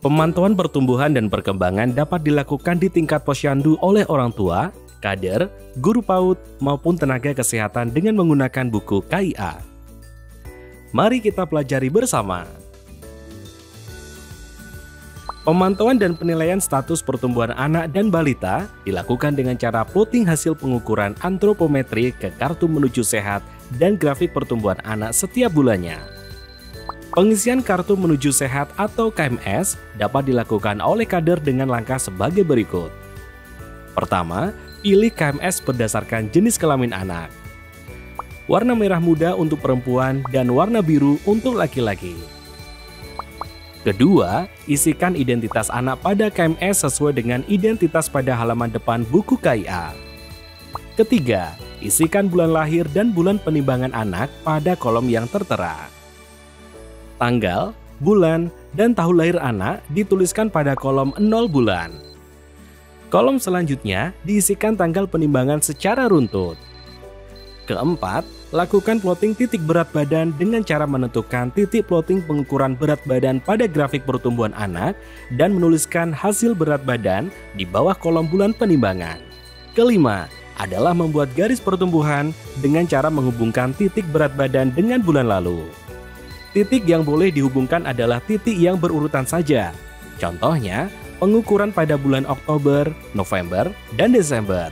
Pemantauan pertumbuhan dan perkembangan dapat dilakukan di tingkat posyandu oleh orang tua, kader, guru PAUD, maupun tenaga kesehatan dengan menggunakan buku KIA. Mari kita pelajari bersama. Pemantauan dan penilaian status pertumbuhan anak dan balita dilakukan dengan cara plotting hasil pengukuran antropometri ke kartu menuju sehat dan grafik pertumbuhan anak setiap bulannya. Pengisian kartu menuju sehat atau KMS dapat dilakukan oleh kader dengan langkah sebagai berikut. Pertama, pilih KMS berdasarkan jenis kelamin anak. Warna merah muda untuk perempuan dan warna biru untuk laki-laki. Kedua, isikan identitas anak pada KMS sesuai dengan identitas pada halaman depan buku KIA. Ketiga, isikan bulan lahir dan bulan penimbangan anak pada kolom yang tertera. Tanggal, bulan, dan tahun lahir anak dituliskan pada kolom 0 bulan. Kolom selanjutnya diisikan tanggal penimbangan secara runtut. Keempat, lakukan plotting titik berat badan dengan cara menentukan titik plotting pengukuran berat badan pada grafik pertumbuhan anak dan menuliskan hasil berat badan di bawah kolom bulan penimbangan. Kelima, adalah membuat garis pertumbuhan dengan cara menghubungkan titik berat badan dengan bulan lalu. Titik yang boleh dihubungkan adalah titik yang berurutan saja. Contohnya, pengukuran pada bulan Oktober, November, dan Desember.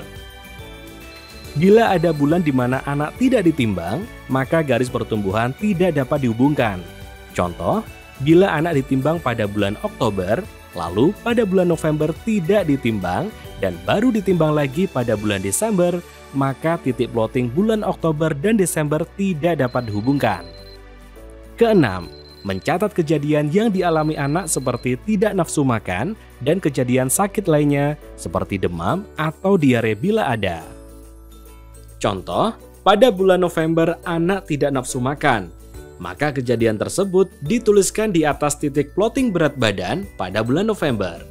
Bila ada bulan di mana anak tidak ditimbang, maka garis pertumbuhan tidak dapat dihubungkan. Contoh, bila anak ditimbang pada bulan Oktober, lalu pada bulan November tidak ditimbang, dan baru ditimbang lagi pada bulan Desember, maka titik plotting bulan Oktober dan Desember tidak dapat dihubungkan. Keenam, mencatat kejadian yang dialami anak seperti tidak nafsu makan dan kejadian sakit lainnya seperti demam atau diare bila ada. Contoh, pada bulan November anak tidak nafsu makan, maka kejadian tersebut dituliskan di atas titik plotting berat badan pada bulan November.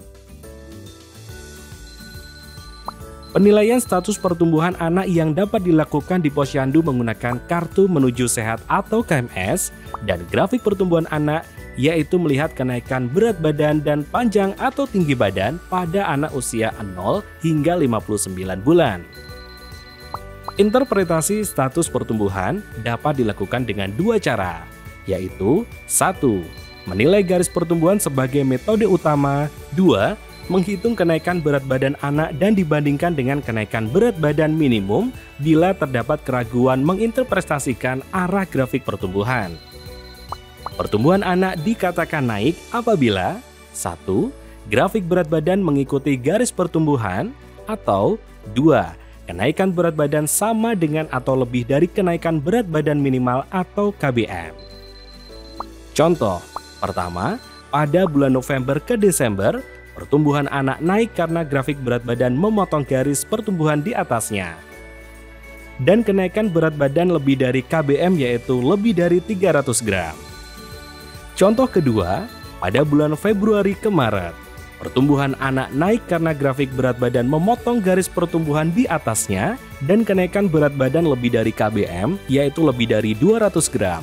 Penilaian status pertumbuhan anak yang dapat dilakukan di posyandu menggunakan kartu menuju sehat atau KMS dan grafik pertumbuhan anak, yaitu melihat kenaikan berat badan dan panjang atau tinggi badan pada anak usia 0 hingga 59 bulan. Interpretasi status pertumbuhan dapat dilakukan dengan dua cara, yaitu 1. Menilai garis pertumbuhan sebagai metode utama. 2. Menghitung kenaikan berat badan anak dan dibandingkan dengan kenaikan berat badan minimum bila terdapat keraguan menginterpretasikan arah grafik pertumbuhan. Pertumbuhan anak dikatakan naik apabila 1. Grafik berat badan mengikuti garis pertumbuhan, atau 2. Kenaikan berat badan sama dengan atau lebih dari kenaikan berat badan minimal atau KBM. Contoh, pertama, pada bulan November ke Desember, pertumbuhan anak naik karena grafik berat badan memotong garis pertumbuhan di atasnya. Dan kenaikan berat badan lebih dari KBM yaitu lebih dari 300 gram. Contoh kedua, pada bulan Februari ke Maret, pertumbuhan anak naik karena grafik berat badan memotong garis pertumbuhan di atasnya dan kenaikan berat badan lebih dari KBM yaitu lebih dari 200 gram.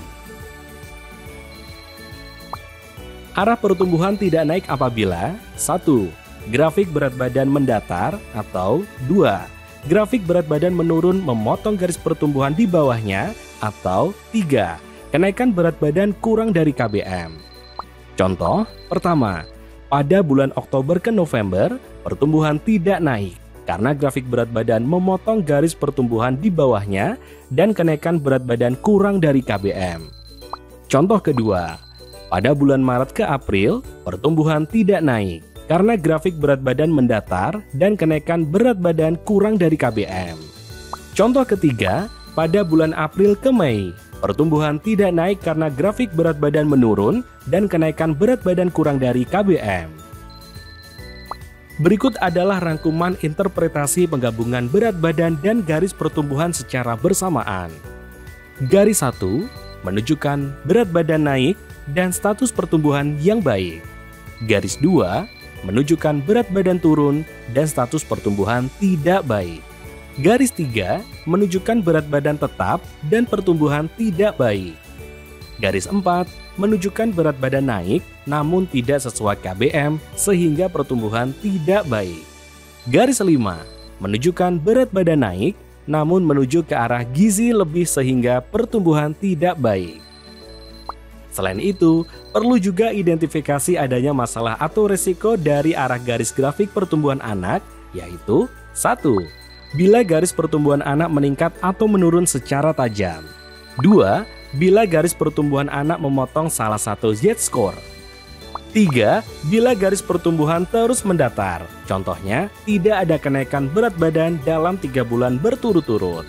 Arah pertumbuhan tidak naik apabila 1. Grafik berat badan mendatar, atau 2. Grafik berat badan menurun memotong garis pertumbuhan di bawahnya, atau 3. Kenaikan berat badan kurang dari KBM. Contoh pertama, pada bulan Oktober ke November, pertumbuhan tidak naik karena grafik berat badan memotong garis pertumbuhan di bawahnya dan kenaikan berat badan kurang dari KBM. Contoh kedua, pada bulan Maret ke April, pertumbuhan tidak naik karena grafik berat badan mendatar dan kenaikan berat badan kurang dari KBM. Contoh ketiga, pada bulan April ke Mei, pertumbuhan tidak naik karena grafik berat badan menurun dan kenaikan berat badan kurang dari KBM. Berikut adalah rangkuman interpretasi penggabungan berat badan dan garis pertumbuhan secara bersamaan. Garis 1 menunjukkan berat badan naik dan status pertumbuhan yang baik. Garis 2 menunjukkan berat badan turun dan status pertumbuhan tidak baik. Garis 3 menunjukkan berat badan tetap dan pertumbuhan tidak baik. Garis 4 menunjukkan berat badan naik namun tidak sesuai KBM sehingga pertumbuhan tidak baik. Garis 5 menunjukkan berat badan naik namun menuju ke arah gizi lebih sehingga pertumbuhan tidak baik. Selain itu, perlu juga identifikasi adanya masalah atau resiko dari arah garis grafik pertumbuhan anak, yaitu 1. Bila garis pertumbuhan anak meningkat atau menurun secara tajam. 2. Bila garis pertumbuhan anak memotong salah satu Z-score. 3. Bila garis pertumbuhan terus mendatar. Contohnya, tidak ada kenaikan berat badan dalam 3 bulan berturut-turut.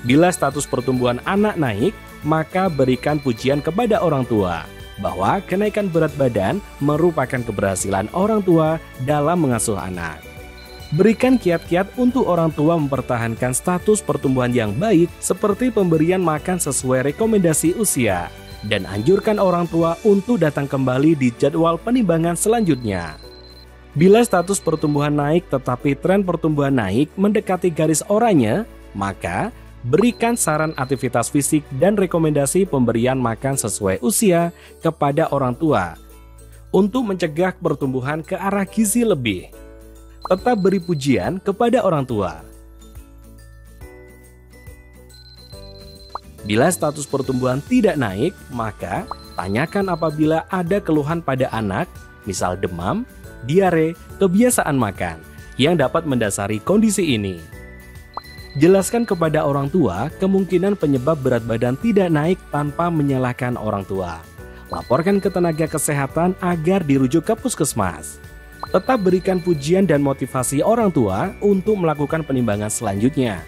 Bila status pertumbuhan anak naik, maka berikan pujian kepada orang tua bahwa kenaikan berat badan merupakan keberhasilan orang tua dalam mengasuh anak. Berikan kiat-kiat untuk orang tua mempertahankan status pertumbuhan yang baik seperti pemberian makan sesuai rekomendasi usia dan anjurkan orang tua untuk datang kembali di jadwal penimbangan selanjutnya. Bila status pertumbuhan naik tetapi tren pertumbuhan naik mendekati garis oranye, maka berikan saran aktivitas fisik dan rekomendasi pemberian makan sesuai usia kepada orang tua untuk mencegah pertumbuhan ke arah gizi lebih. Tetap beri pujian kepada orang tua. Bila status pertumbuhan tidak naik, maka tanyakan apabila ada keluhan pada anak, misal demam, diare, kebiasaan makan, yang dapat mendasari kondisi ini. Jelaskan kepada orang tua kemungkinan penyebab berat badan tidak naik tanpa menyalahkan orang tua. Laporkan ke tenaga kesehatan agar dirujuk ke puskesmas. Tetap berikan pujian dan motivasi orang tua untuk melakukan penimbangan selanjutnya.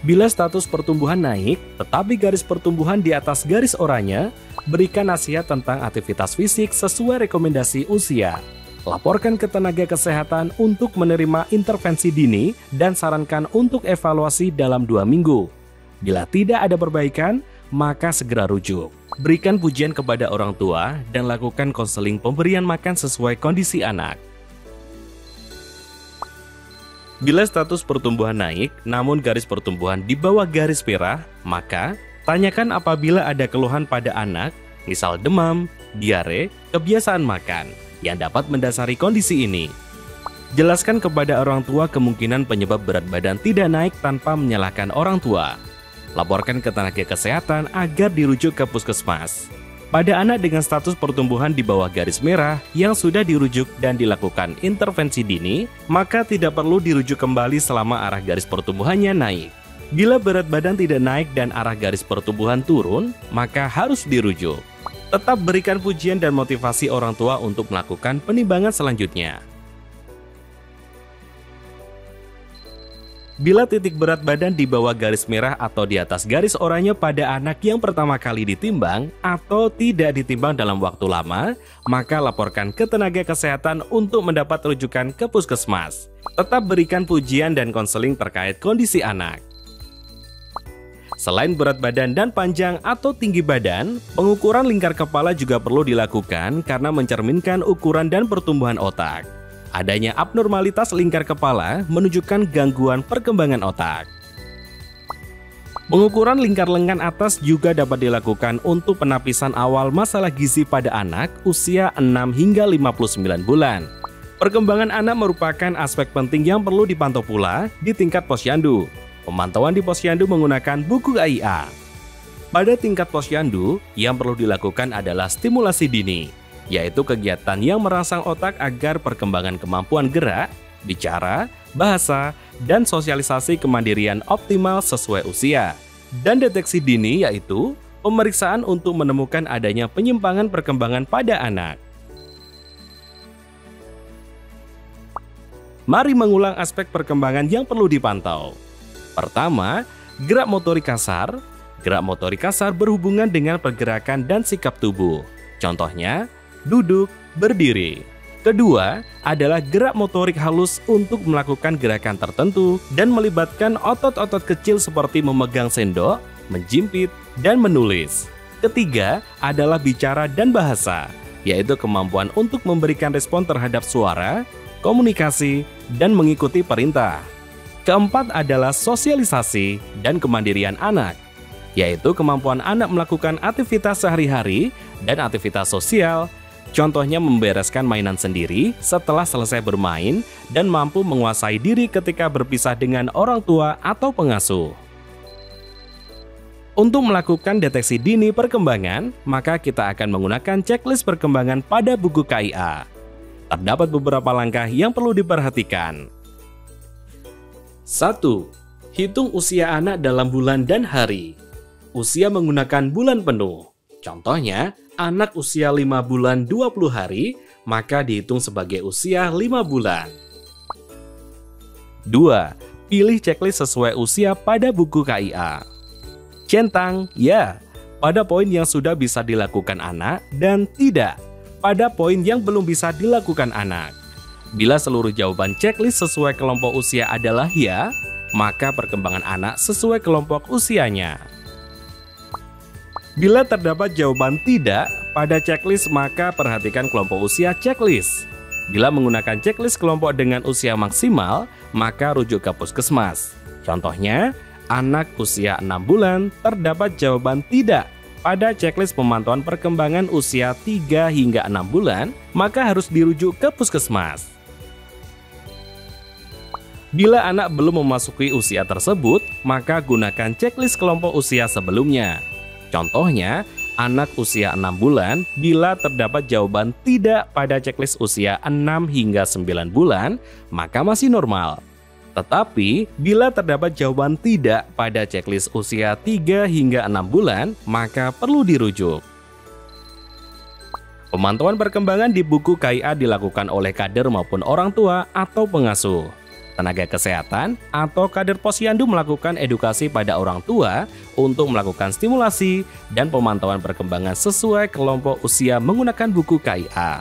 Bila status pertumbuhan naik, tetapi garis pertumbuhan di atas garis oranye, berikan nasihat tentang aktivitas fisik sesuai rekomendasi usia. Laporkan ke tenaga kesehatan untuk menerima intervensi dini dan sarankan untuk evaluasi dalam 2 minggu. Bila tidak ada perbaikan, maka segera rujuk. Berikan pujian kepada orang tua dan lakukan konseling pemberian makan sesuai kondisi anak. Bila status pertumbuhan naik, namun garis pertumbuhan di bawah garis merah, maka tanyakan apabila ada keluhan pada anak, misal demam, diare, kebiasaan makan, yang dapat mendasari kondisi ini. Jelaskan kepada orang tua kemungkinan penyebab berat badan tidak naik tanpa menyalahkan orang tua. Laporkan ke tenaga kesehatan agar dirujuk ke puskesmas. Pada anak dengan status pertumbuhan di bawah garis merah yang sudah dirujuk dan dilakukan intervensi dini, maka tidak perlu dirujuk kembali selama arah garis pertumbuhannya naik. Bila berat badan tidak naik dan arah garis pertumbuhan turun, maka harus dirujuk. Tetap berikan pujian dan motivasi orang tua untuk melakukan penimbangan selanjutnya. Bila titik berat badan di bawah garis merah atau di atas garis oranye pada anak yang pertama kali ditimbang atau tidak ditimbang dalam waktu lama, maka laporkan ke tenaga kesehatan untuk mendapat rujukan ke puskesmas. Tetap berikan pujian dan konseling terkait kondisi anak. Selain berat badan dan panjang atau tinggi badan, pengukuran lingkar kepala juga perlu dilakukan karena mencerminkan ukuran dan pertumbuhan otak. Adanya abnormalitas lingkar kepala menunjukkan gangguan perkembangan otak. Pengukuran lingkar lengan atas juga dapat dilakukan untuk penapisan awal masalah gizi pada anak usia 6 hingga 59 bulan. Perkembangan anak merupakan aspek penting yang perlu dipantau pula di tingkat posyandu. Pemantauan di posyandu menggunakan buku KIA. Pada tingkat posyandu, yang perlu dilakukan adalah stimulasi dini, yaitu kegiatan yang merangsang otak agar perkembangan kemampuan gerak, bicara, bahasa, dan sosialisasi kemandirian optimal sesuai usia. Dan deteksi dini yaitu pemeriksaan untuk menemukan adanya penyimpangan perkembangan pada anak. Mari mengulang aspek perkembangan yang perlu dipantau. Pertama, gerak motorik kasar. Gerak motorik kasar berhubungan dengan pergerakan dan sikap tubuh. Contohnya, duduk, berdiri. Kedua, adalah gerak motorik halus untuk melakukan gerakan tertentu dan melibatkan otot-otot kecil seperti memegang sendok, menjimpit, dan menulis. Ketiga, adalah bicara dan bahasa, yaitu kemampuan untuk memberikan respon terhadap suara, komunikasi, dan mengikuti perintah. Keempat adalah sosialisasi dan kemandirian anak. yaitu kemampuan anak melakukan aktivitas sehari-hari dan aktivitas sosial. Contohnya membereskan mainan sendiri setelah selesai bermain dan mampu menguasai diri ketika berpisah dengan orang tua atau pengasuh. Untuk melakukan deteksi dini perkembangan, maka kita akan menggunakan checklist perkembangan pada buku KIA. Terdapat beberapa langkah yang perlu diperhatikan. 1. Hitung usia anak dalam bulan dan hari. Usia menggunakan bulan penuh. Contohnya, anak usia 5 bulan 20 hari, maka dihitung sebagai usia 5 bulan. 2. Pilih checklist sesuai usia pada buku KIA. Centang, ya, pada poin yang sudah bisa dilakukan anak, dan tidak, pada poin yang belum bisa dilakukan anak. Bila seluruh jawaban checklist sesuai kelompok usia adalah ya, maka perkembangan anak sesuai kelompok usianya. Bila terdapat jawaban tidak pada checklist, maka perhatikan kelompok usia checklist. Bila menggunakan checklist kelompok dengan usia maksimal, maka rujuk ke puskesmas. Contohnya, anak usia 6 bulan terdapat jawaban tidak pada checklist pemantauan perkembangan usia 3 hingga 6 bulan, maka harus dirujuk ke puskesmas. Bila anak belum memasuki usia tersebut, maka gunakan checklist kelompok usia sebelumnya. Contohnya, anak usia 6 bulan bila terdapat jawaban tidak pada checklist usia 6 hingga 9 bulan, maka masih normal. Tetapi, bila terdapat jawaban tidak pada checklist usia 3 hingga 6 bulan, maka perlu dirujuk. Pemantauan perkembangan di buku KIA dilakukan oleh kader maupun orang tua atau pengasuh. Tenaga kesehatan atau kader posyandu melakukan edukasi pada orang tua untuk melakukan stimulasi dan pemantauan perkembangan sesuai kelompok usia menggunakan buku KIA.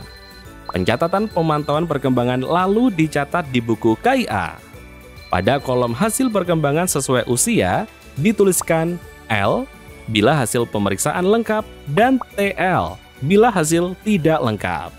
Pencatatan pemantauan perkembangan lalu dicatat di buku KIA. Pada kolom hasil perkembangan sesuai usia, dituliskan L bila hasil pemeriksaan lengkap dan TL bila hasil tidak lengkap.